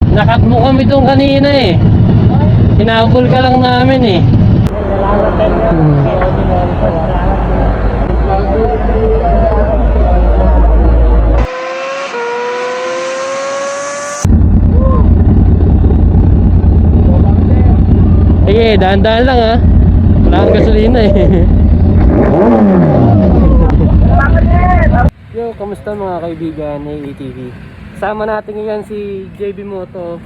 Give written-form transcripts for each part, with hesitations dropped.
Nakat mo kami doon kanina eh. Hinabol ka lang namin eh. Sige, dahan-dahan lang ha. Wala kang gasolina eh. Yo, kamusta mga kaibigan ng ATV? Kasama natin ngayon si JB Moto.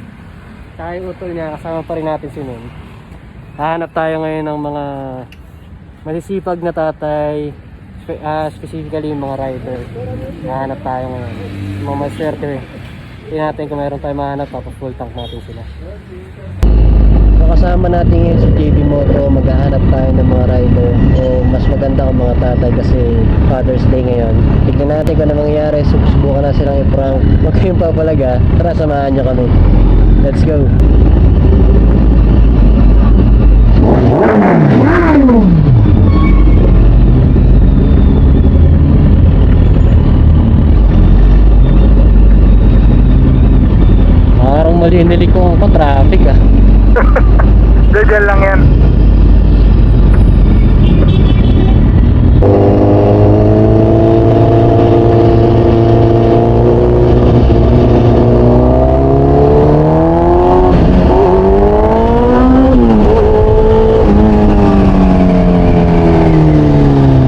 Saka yung utol niya, kasama pa rin natin si Nen. Hahanap tayo ngayon ng mga masisipag na tatay, specifically yung mga rider. Hahanap tayo ngayon. Mga maswerte eh. Tingnan natin kung meron tayo mahanap, tapos full tank natin sila. So, kasama natin ngayon si JB Moto. Maghahanap tayo ng mga rider o mas maganda kung mga tatay kasi Father's Day ngayon. Tignan natin kung ano mangyayari. Subukan na silang i-prank. Huwag kayong papalaga. Tara, samahan nyo kami. Let's go. Parang mali ko ako, traffic ah. Diyan lang yan.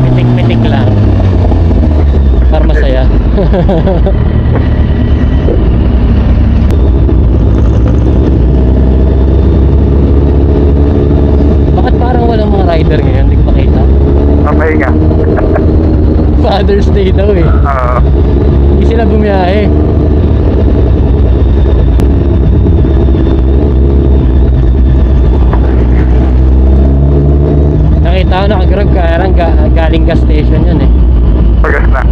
Pitik-pitik lang. Para masaya. Rider ngayon, hindi ko makita. Okay nga. Father's Day daw eh. Oo. Hindi sila bumiyahe. Nakita ko nakagrab ka, galing gas station yun eh. Pagas na.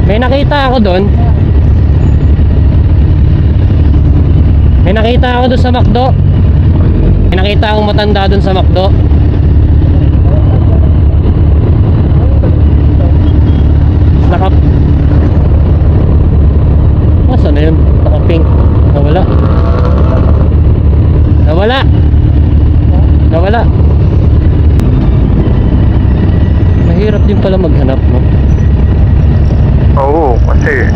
May nakita ako doon. May nakita ako doon sa McDo. May nakita akong matanda doon sa McDo. Nasaan na yun? Naka-pink. Nawala. Nawala. Nawala. Mahirap din pala maghanap, no? Oo, kasi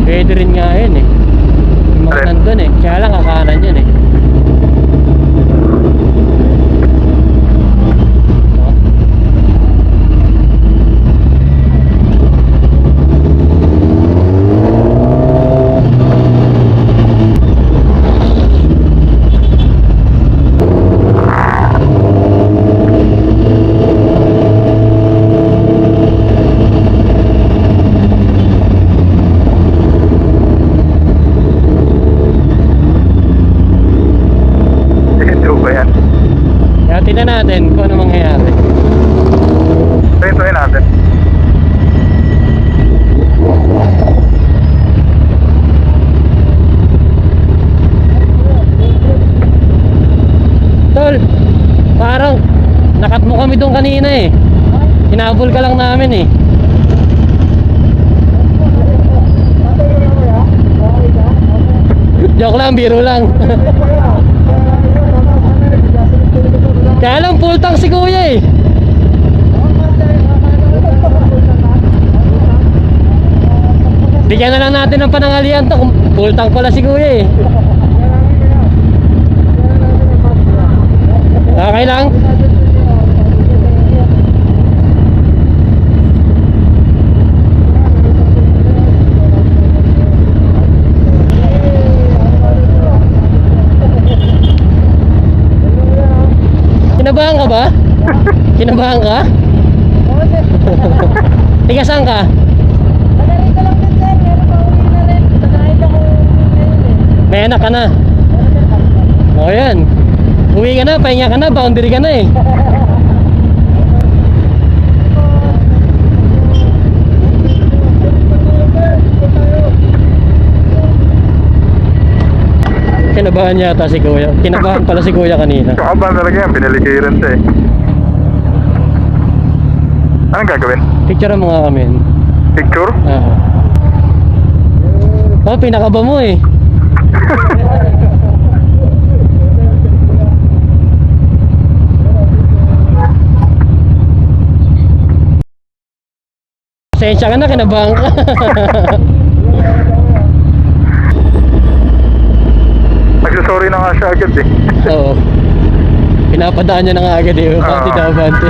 pwede rin nga yun eh. Yung mga nandun eh. Kaya lang kakanan yun eh. Tingnan natin kung ano mangyayari. Ito natin. Tol, parang nakat mo kami doon kanina eh. Hinabol ka lang namin eh. Joke lang, biro lang. Kaya lang full tank si kuya eh. Bigyan na lang natin ng panangalian to kung full tank pala si kuya eh. Okay lang. Kinabahan ka ba? Kinabahan ka? Tiga saan ka? Taga-rito lang din sir, meron pa uwi na rin. Taga-rito ko ngayon eh. May anak ka na? O yan. Uwi ka na, pahinga ka na, boundary ka na eh. Kinakabahan yata si kuya. Kinabahan pala si kuya kanina. Kakabahan talaga yan, pinalikiran siya eh. Anong gagawin? Picture mo nga kami. Picture? Oo. Oh, pinakaba mo eh. Pasensya ka na, kinabahan ka. Nagsasorry na nga siya agad eh. Oo. Pinapadaan niya na nga agad eh. Bante daw, bante.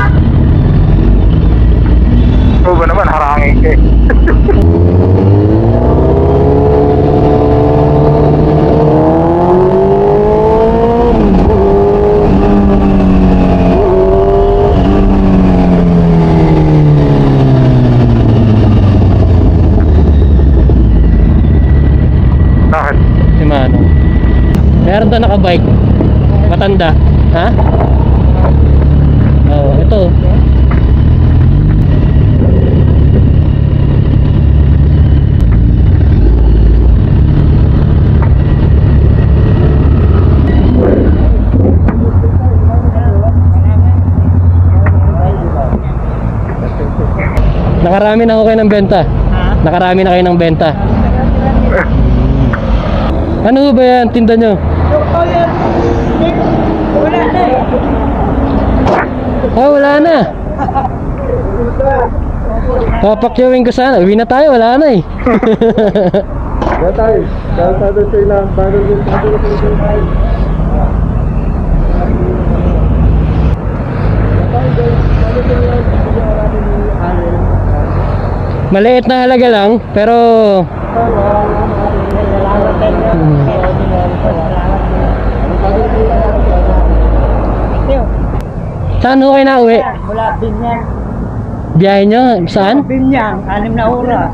Oo ba naman, harangin ka eh. Bakit? Si Manong. Meron daw nakabike. Matanda. Ha? Oo, ito. Nakarami na ako kayo ng benta. Nakarami na kayo ng benta. Ano ba yan? Tinda nyo? Wala na eh. Ah, wala na. Papakyawin ko sana. Uwi na tayo, wala na eh. Wala tayo. Kalsado sa ilang bago yung Maliit na halaga lang, pero saan ho kayo nauwi? Mula Binyang. Biyahe nyo? Saan? Binyang, 6 na oras.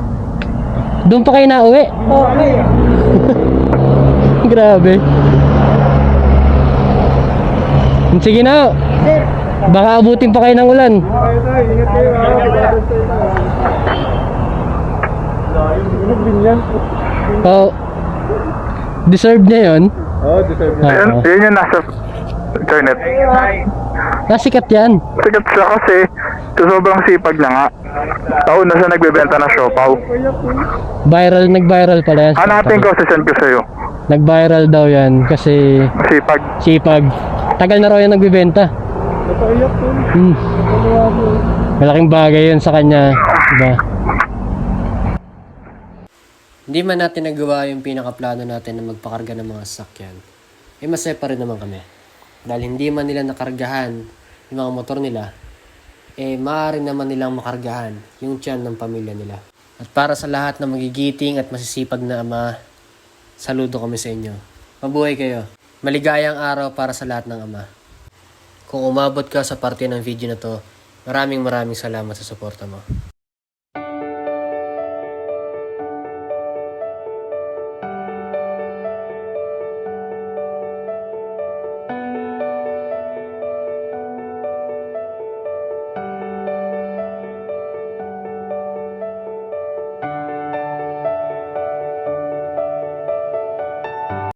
Doon pa kayo nauwi? Okay. Grabe. Sige na. Baka abutin pa kayo ng ulan. Ingat kayo Oh. Deserve niya yun. Oo, deserve niya. Yun yung nasa internet. Nasikat yan. Sikat siya kasi sa sobrang sipag niya nga. Taon na siya nagbebenta ng siopaw. Viral, nag-viral pala yan. Hanapin ko, sasend ko sa'yo. Nag-viral daw yan kasi Sipag. sipag. Tagal na raw yan nagbibenta. Hmm. Malaking bagay yun sa kanya. Diba? Hindi man natin nagawa yung pinakaplano natin na magpakarga ng mga sasakyan. Masaya pa rin naman kami. Dahil hindi man nila nakargahan yung mga motor nila, maaari naman nilang makargahan yung tiyan ng pamilya nila. At para sa lahat na magigiting at masisipag na ama, saludo kami sa inyo. Mabuhay kayo. Maligayang araw para sa lahat ng ama. Kung umabot ka sa parte ng video na to, maraming salamat sa suporta mo.